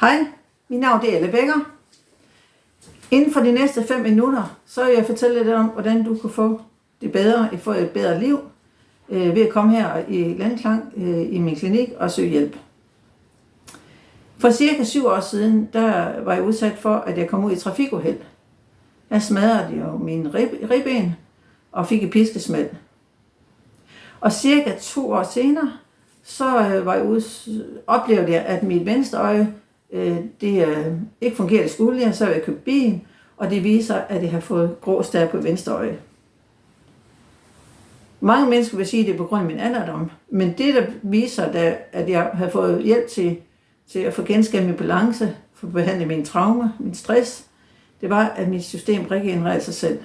Hej, mit navn er Elle Becker. Inden for de næste 5 minutter, så vil jeg fortælle lidt om, hvordan du kan få det bedre, få et bedre liv, ved at komme her i Landklang i min klinik og søge hjælp. For cirka 7 år siden, der var jeg udsat for, at jeg kom ud i trafikuheld. Jeg smadrede jo mine ribben og fik et piskesmæld. Og cirka 2 år senere, så var jeg oplevede jeg, at mit venstre øje ikke fungerede i skulle. Så jeg købt bil, og det viser, at jeg har fået grå stær på venstre øje. Mange mennesker vil sige, at det er på grund af min alderdom, men det, der viser, at jeg har fået hjælp til at få genskabt min balance, for at behandle mine traumer, min stress, det var, at mit system regenererede sig selv.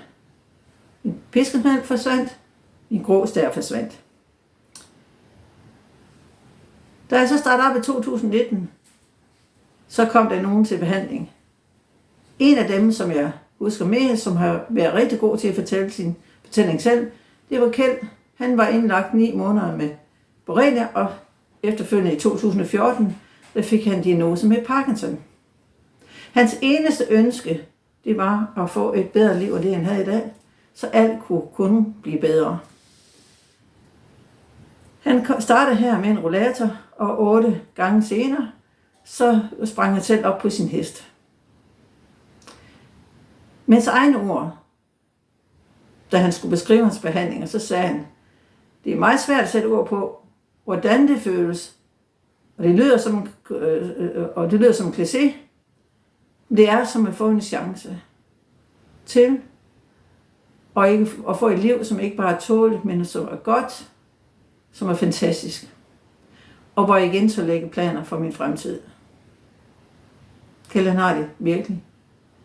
Min piskesmæld forsvandt, min grå stær forsvandt. Da jeg så startede op i 2019, så kom der nogen til behandling. En af dem, som jeg husker med, som har været rigtig god til at fortælle sin fortælling selv, det var Kjeld. Han var indlagt 9 måneder med borrelia, og efterfølgende i 2014, der fik han diagnose med Parkinson. Hans eneste ønske, det var at få et bedre liv, end det han havde i dag, så alt kunne blive bedre. Han startede her med en rollator, og 8 gange senere, så sprang han selv op på sin hest. Med hans egne ord, da han skulle beskrive hans behandlinger, så sagde han, det er meget svært at sætte ord på, hvordan det føles, og det lyder som en kliché, men det er som at få en chance til at få et liv, som ikke bare er tåligt, men som er godt, som er fantastisk, og hvor jeg igen så lægge planer for min fremtid. Kjeld, han har det virkelig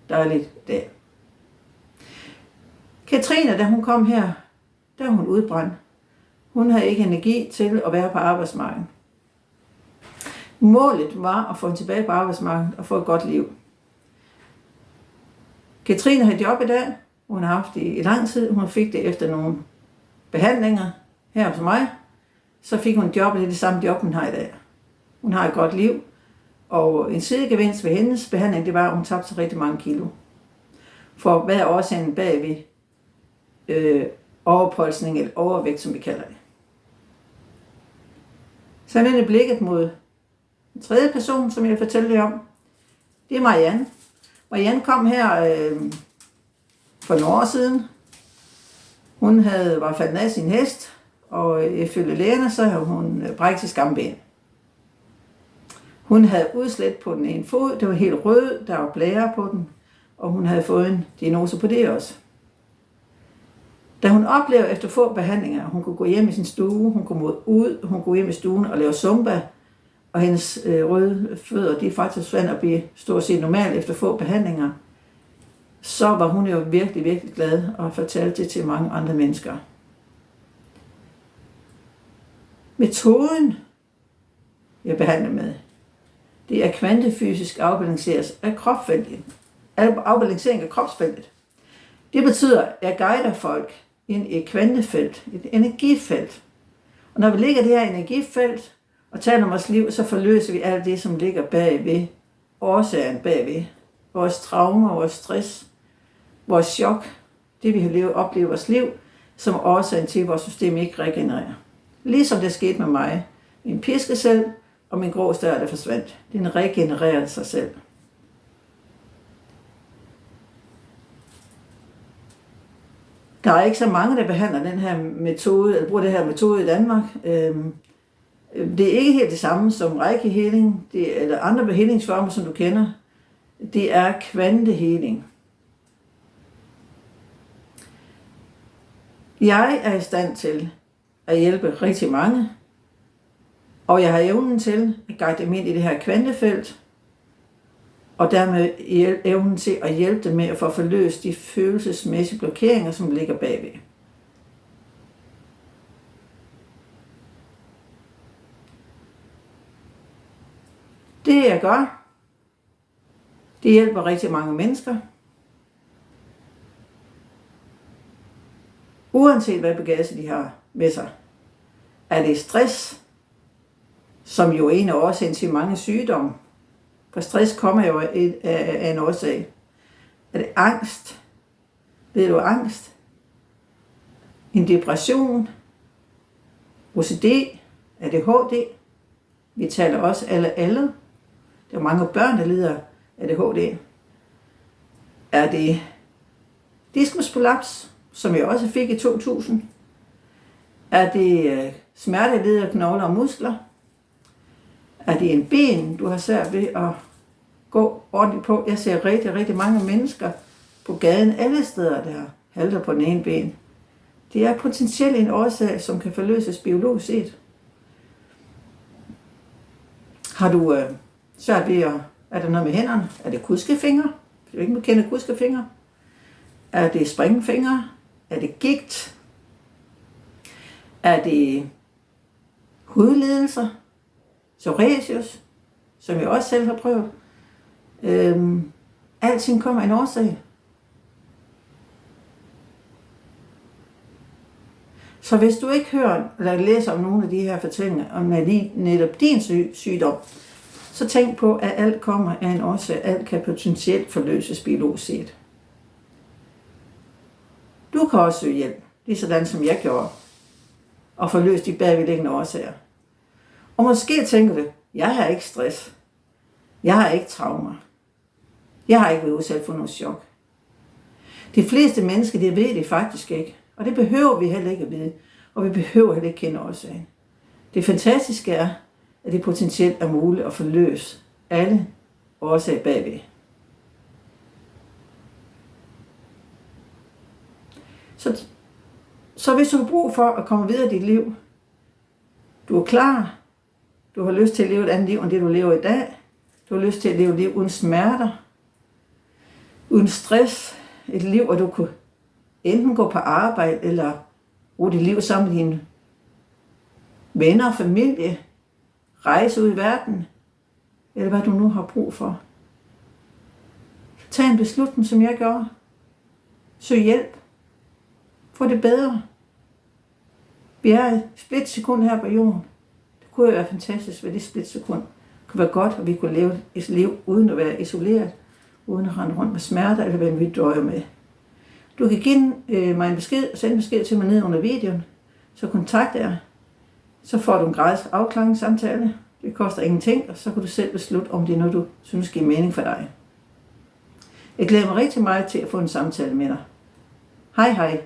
dejligt der. Katrine, da hun kom her, der var hun udbrændt. Hun havde ikke energi til at være på arbejdsmarkedet. Målet var at få hende tilbage på arbejdsmarkedet og få et godt liv. Katrine har et job i dag. Hun har haft det i lang tid. Hun fik det efter nogle behandlinger her hos mig. Så fik hun et job, og det er det samme job, hun har i dag. Hun har et godt liv. Og en sidegevinst ved hendes behandling, det var, at hun tabte sig rigtig mange kilo. For hvad er årsagen bagved overpolsning eller overvægt, som vi kalder det. Så vender blikket mod en tredje person, som jeg fortæller jer om. Det er Marianne. Marianne kom her for nogle år siden. Hun var faldet af sin hest, og ifølge lægerne, så havde hun brækket sit skamben. Hun havde udslæt på den ene fod, det var helt rød, der var blære på den, og hun havde fået en diagnose på det også. Da hun oplevede efter få behandlinger, hun kunne gå hjem i sin stue, hun kunne ud, hun kunne hjem i stuen og lave zumba, og hendes røde fødder, de faktisk fandt at blive stort set normalt efter få behandlinger, så var hun jo virkelig, virkelig glad og fortalte det til mange andre mennesker. Metoden, jeg behandler med, det er kvantefysisk afbalancering af kropsfeltet. Det betyder, at jeg guider folk ind i et kvantefelt, et energifelt. Og når vi ligger i det her energifelt og taler om vores liv, så forløser vi alt det, som ligger bagved, årsagen bagved. Vores traumer, vores stress, vores chok, det vi har oplevet i vores liv, som er årsagen til, at vores system ikke regenererer. Ligesom det skete med mig. Min piskesæl og min grå stær, der forsvandt. Den regenererede sig selv. Der er ikke så mange, der behandler den her metode, eller bruger den her metode i Danmark. Det er ikke helt det samme som reiki-healing, eller andre behandlingsformer, som du kender. Det er kvantehealing. Jeg er i stand til at hjælpe rigtig mange, og jeg har evnen til at guide dem ind i det her kvantefelt, og dermed evnen til at hjælpe dem med at få forløst de følelsesmæssige blokeringer, som ligger bagved. Det jeg gør, det hjælper rigtig mange mennesker. Uanset hvad bagage de har med sig. Er det stress, som jo er en af årsagen til mange sygdomme, For stress kommer jo af en årsag. Er det angst? Ved du angst? En depression? OCD? ADHD? Vi taler også alle. Der er mange børn, der lider af ADHD. Er det diskusprolaps, som jeg også fik i 2000? Er det smerte i led, knogler og muskler? Er det en ben, du har svært ved at gå ordentligt på? Jeg ser rigtig, rigtig mange mennesker på gaden alle steder, der halter på den ene ben. Det er potentielt en årsag, som kan forløses biologisk set. Har du svært ved at... Er der noget med hænderne? Er det kuskefingre? Du ikke må kende kuskefingre. Er det springfingre? Er det gigt? Er det hudlidelser? Psoriasis, som jeg også selv har prøvet. Alting kommer af en årsag. Så hvis du ikke hører eller læser om nogle af de her fortællinger om netop din sygdom, så tænk på, at alt kommer af en årsag. Alt kan potentielt forløses biologisk set. Du kan også søge hjælp, lige sådan som jeg gjorde, og forløse de bagvedliggende årsager. Og måske tænker du, jeg har ikke stress. Jeg har ikke traumer. Jeg har ikke været udsat for noget chok. De fleste mennesker, det ved det faktisk ikke. Og det behøver vi heller ikke at vide. Og vi behøver heller ikke kende årsagen. Det fantastiske er, at det potentielt er muligt at forløse alle årsager bagved. Så hvis du har brug for at komme videre i dit liv, du er klar, du har lyst til at leve et andet liv, end det du lever i dag, du har lyst til at leve et liv uden smerter, uden stress, et liv, hvor du kunne enten gå på arbejde, eller bruge dit liv sammen med dine venner og familie, rejse ud i verden, eller hvad du nu har brug for. Tag en beslutning, som jeg gør. Søg hjælp. Få det bedre. Vi er et splitsekund her på jorden. Det kunne jo være fantastisk, hvad det splitsekund kunne være godt, og vi kunne leve et liv uden at være isoleret, uden at rende rundt med smerter, eller hvad vi døjer med. Du kan give mig en besked, sende besked til mig ned under videoen, så kontakt jer. Så får du en gratis afklaringssamtale. Det koster ingenting, og så kan du selv beslutte, om det er noget, du synes giver mening for dig. Jeg glæder mig rigtig meget til at få en samtale med dig. Hej hej.